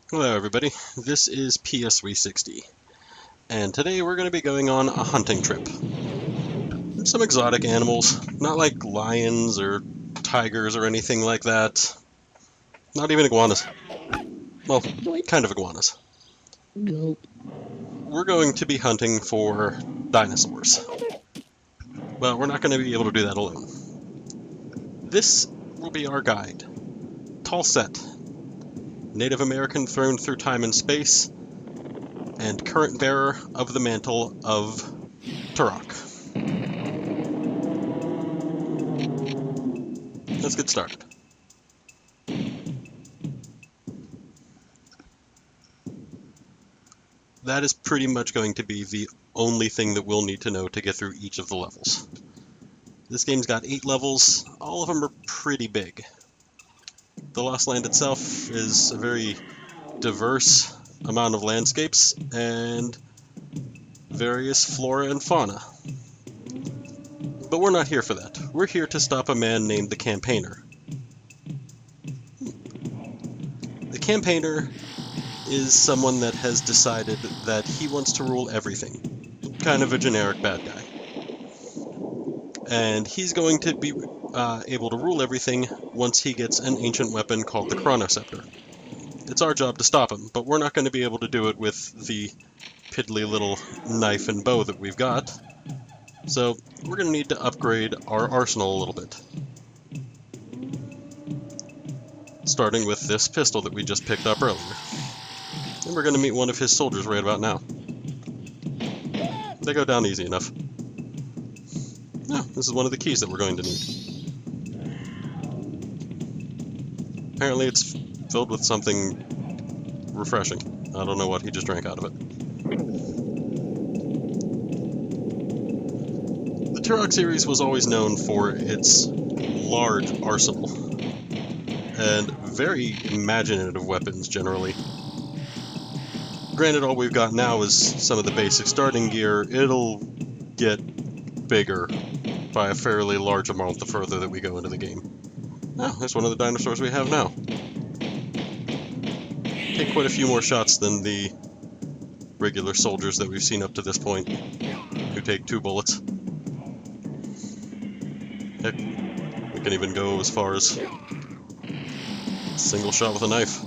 Hello everybody, this is PS360, and today we're going to be going on a hunting trip. Some exotic animals, not like lions or tigers or anything like that. Not even iguanas. Well, kind of iguanas. We're going to be hunting for dinosaurs. Well, we're not going to be able to do that alone. This will be our guide. Tall Set, Native American thrown through time and space, and current bearer of the mantle of Turok. Let's get started. That is pretty much going to be the only thing that we'll need to know to get through each of the levels. This game's got 8 levels, all of them are pretty big. The Lost Land itself is a very diverse amount of landscapes and various flora and fauna. But we're not here for that. We're here to stop a man named the Campaigner. The Campaigner is someone that has decided that he wants to rule everything. Kind of a generic bad guy. And he's going to be able to rule everything once he gets an ancient weapon called the Chronoscepter. It's our job to stop him, but we're not going to be able to do it with the piddly little knife and bow that we've got. So we're going to need to upgrade our arsenal a little bit. Starting with this pistol that we just picked up earlier. And we're going to meet one of his soldiers right about now. They go down easy enough. Oh, this is one of the keys that we're going to need. Apparently it's filled with something refreshing. I don't know what he just drank out of it. The Turok series was always known for its large arsenal and very imaginative weapons generally. Granted, all we've got now is some of the basic starting gear. It'll get bigger by a fairly large amount the further that we go into the game. Oh, there's one of the dinosaurs we have now. Take quite a few more shots than the regular soldiers that we've seen up to this point, who take 2 bullets. Heck, we can even go as far as single shot with a knife.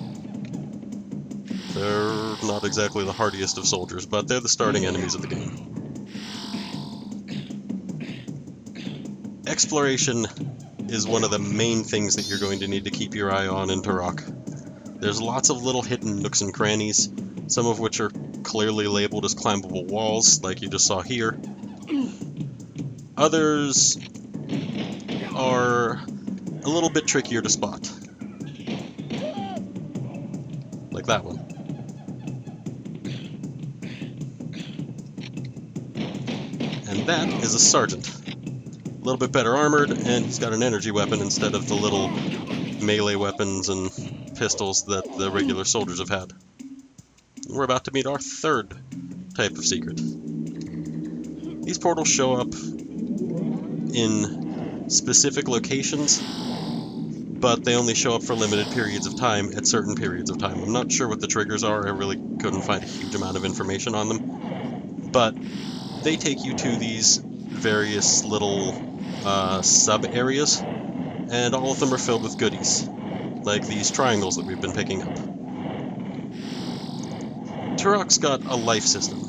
They're not exactly the hardiest of soldiers, but they're the starting enemies of the game. Exploration is one of the main things that you're going to need to keep your eye on in Turok. There's lots of little hidden nooks and crannies, some of which are clearly labeled as climbable walls, like you just saw here. Others are a little bit trickier to spot. Like that one. And that is a sergeant. A little bit better armored, and he's got an energy weapon instead of the little melee weapons and pistols that the regular soldiers have had. We're about to meet our third type of secret. These portals show up in specific locations, but they only show up for limited periods of time at certain periods of time. I'm not sure what the triggers are, I really couldn't find a huge amount of information on them, but they take you to these various little sub-areas, and all of them are filled with goodies, like these triangles that we've been picking up. Turok's got a life system.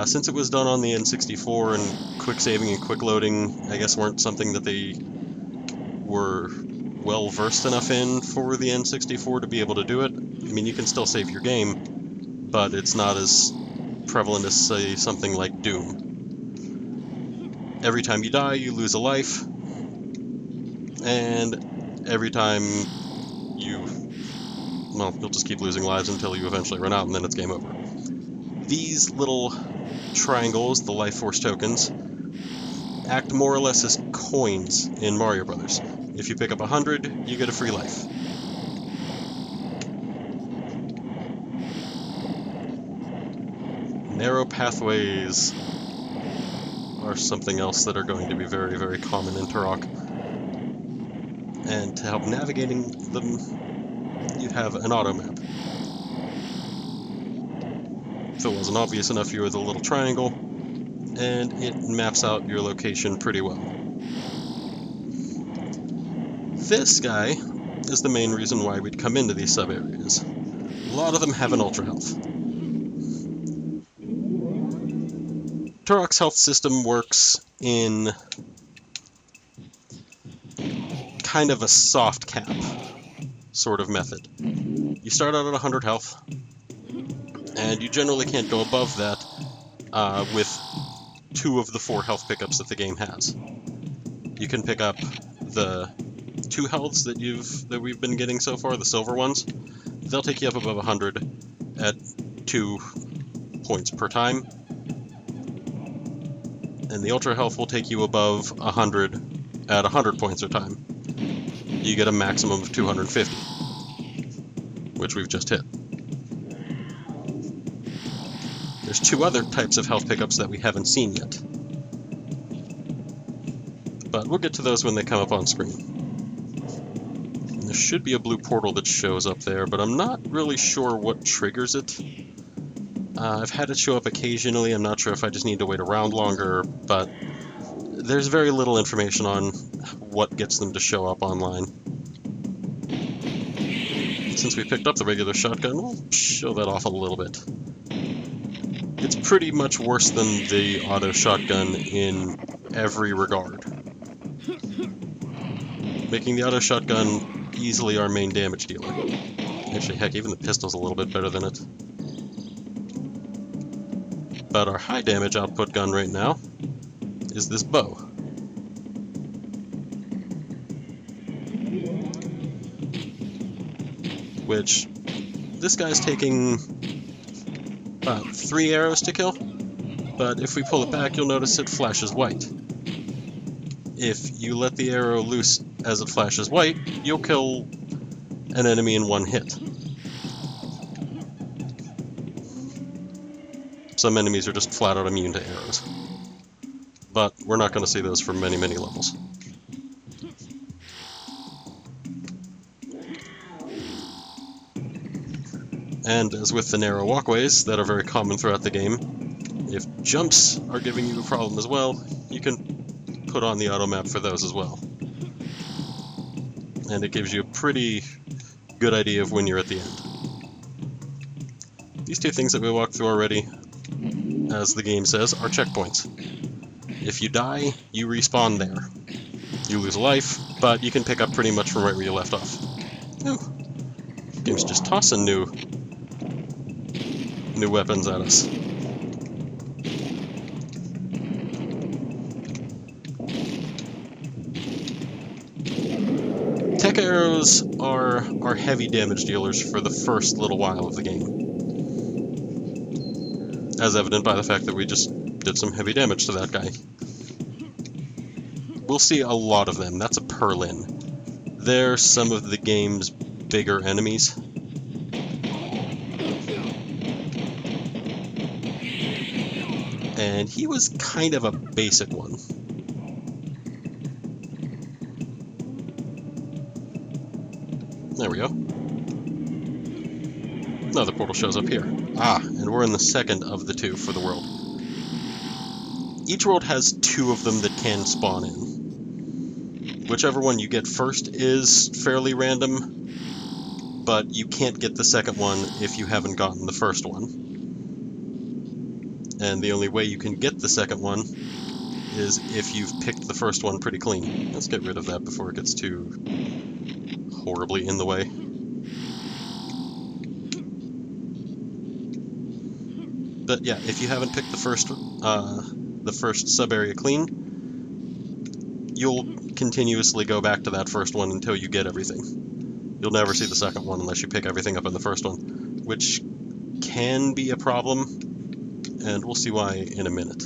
Since it was done on the N64 and quick saving and quick loading, I guess weren't something that they were well versed enough in for the N64 to be able to do it. I mean, you can still save your game, but it's not as prevalent as, say, something like Doom. Every time you die, you lose a life, and every time you'll just keep losing lives until you eventually run out, and then it's game over. These little triangles, the life force tokens, act more or less as coins in Mario Brothers. If you pick up 100, you get a free life. Narrow pathways are something else that are going to be very, very common in Turok. And to help navigating them, you have an auto map. If it wasn't obvious enough, you were the little triangle, and it maps out your location pretty well. This guy is the main reason why we'd come into these sub-areas. A lot of them have an ultra health. Turok's health system works in kind of a soft cap sort of method. You start out at 100 health, and you generally can't go above that with 2 of the 4 health pickups that the game has. You can pick up the 2 healths that we've been getting so far, the silver ones. They'll take you up above 100 at 2 points per time. And the ultra health will take you above 100 at 100 points per time. You get a maximum of 250, which we've just hit. There's 2 other types of health pickups that we haven't seen yet. But we'll get to those when they come up on screen. There should be a blue portal that shows up there, but I'm not really sure what triggers it. I've had it show up occasionally. I'm not sure if I just need to wait around longer, but there's very little information on what gets them to show up online. Since we picked up the regular shotgun, we'll show that off a little bit. It's pretty much worse than the auto shotgun in every regard, making the auto shotgun easily our main damage dealer. Actually, heck, even the pistol's a little bit better than it. But our high damage output gun right now is this bow. Which, this guy's taking about 3 arrows to kill, but if we pull it back, you'll notice it flashes white. If you let the arrow loose as it flashes white, you'll kill an enemy in 1 hit. Some enemies are just flat out immune to arrows. But we're not going to see those for many, many levels. And as with the narrow walkways that are very common throughout the game, if jumps are giving you a problem as well, you can put on the auto map for those as well. And it gives you a pretty good idea of when you're at the end. These 2 things that we walked through already, as the game says, are checkpoints. If you die, you respawn there. You lose a life, but you can pick up pretty much from right where you left off. Ooh. The game's just tossing new weapons at us. Tech arrows are heavy damage dealers for the first little while of the game, as evident by the fact that we just did some heavy damage to that guy. We'll see a lot of them. That's a purlin. They're some of the game's bigger enemies. And he was kind of a basic one. There we go. Another portal shows up here. And we're in the second of the 2 for the world. Each world has 2 of them that can spawn in. Whichever one you get first is fairly random, but you can't get the second one if you haven't gotten the first one. And the only way you can get the second one is if you've picked the first one pretty clean. Let's get rid of that before it gets too horribly in the way. But yeah, if you haven't picked the first sub-area clean, you'll continuously go back to that first one until you get everything. You'll never see the second one unless you pick everything up in the first one, which can be a problem, and we'll see why in a minute.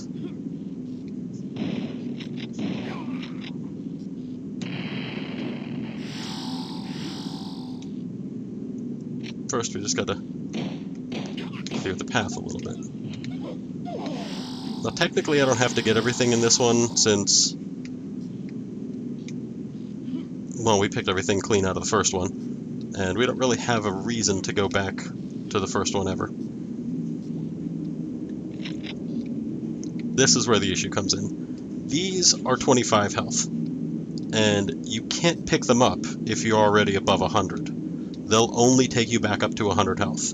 First, we just gotta clear the path a little bit. Now, technically, I don't have to get everything in this one, since, well, we picked everything clean out of the first one, and we don't really have a reason to go back to the first one ever. This is where the issue comes in. These are 25 health, and you can't pick them up if you're already above 100. They'll only take you back up to 100 health.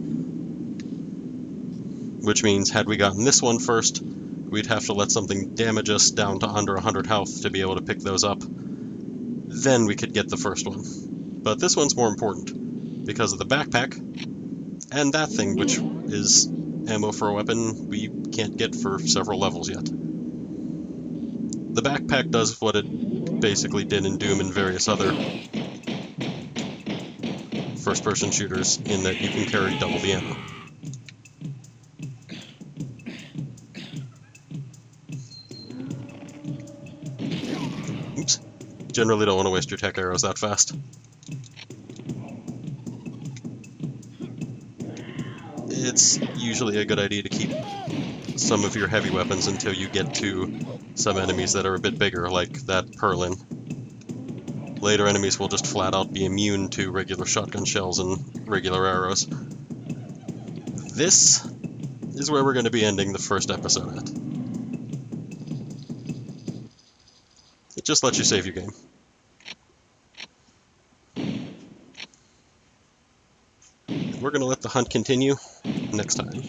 Which means, had we gotten this one first, we'd have to let something damage us down to under 100 health to be able to pick those up. Then we could get the first one. But this one's more important, because of the backpack, and that thing, which is ammo for a weapon we can't get for several levels yet. The backpack does what it basically did in Doom and various other first-person shooters, in that you can carry double the ammo. Oops. Generally don't want to waste your tech arrows that fast. It's usually a good idea to keep some of your heavy weapons until you get to some enemies that are a bit bigger, like that Perlin. Later enemies will just flat out be immune to regular shotgun shells and regular arrows. This is where we're going to be ending the first episode at. It just lets you save your game. We're going to let the hunt continue next time.